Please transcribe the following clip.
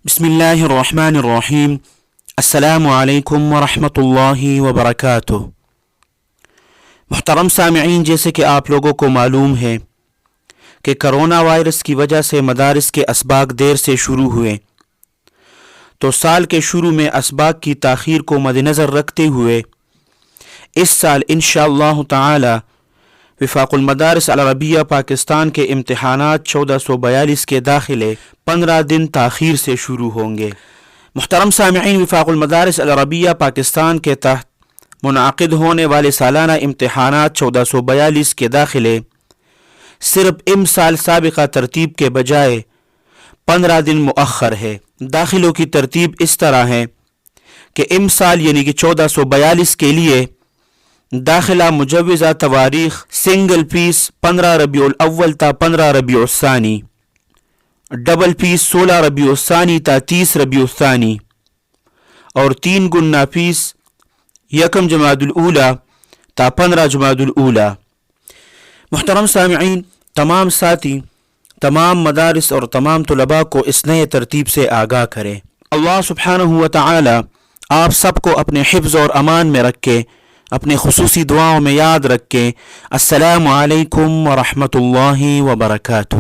بسم اللہ الرحمن الرحیم۔ السلام علیکم ورحمۃ اللہ وبرکاتہ۔ محترم سامعین، جیسے کہ آپ لوگوں کو معلوم ہے کہ کرونا وائرس کی وجہ سے مدارس کے اسباق دیر سے شروع ہوئے، تو سال کے شروع میں اسباق کی تاخیر کو مد نظر رکھتے ہوئے اس سال انشاءاللہ تعالی وفاق المدارس العربیہ پاکستان کے امتحانات 1442 کے داخلے 15 دن تاخیر سے شروع ہوں گے۔ محترم سامعین، وفاق المدارس العربیہ پاکستان کے تحت منعقد ہونے والے سالانہ امتحانات 1442 کے داخلے صرف سال سابقہ ترتیب کے بجائے 15 دن مؤخر ہے۔ داخلوں کی ترتیب اس طرح ہے کہ سال یعنی کہ 1442 کے لیے داخلہ مجوزہ تواریخ سنگل پیس 15 ربیع الاول تا 15 ربیع الثانی، ڈبل پیس 16 ربیع الثانی تا 30 ربیع الثانی، اور 3 گنا پیس 1 جمادی الاولی تا 15 جمادی الاولی۔ محترم سامعین، تمام ساتھی، تمام مدارس اور تمام طلباء کو اس نئے ترتیب سے آگاہ کریں۔ اللہ سبحانہ و تعالی آپ سب کو اپنے حفظ اور امان میں رکھے، اپنے خصوصی دعاؤں میں یاد رکھیں۔ السلام علیکم ورحمۃ اللہ وبرکاتہ۔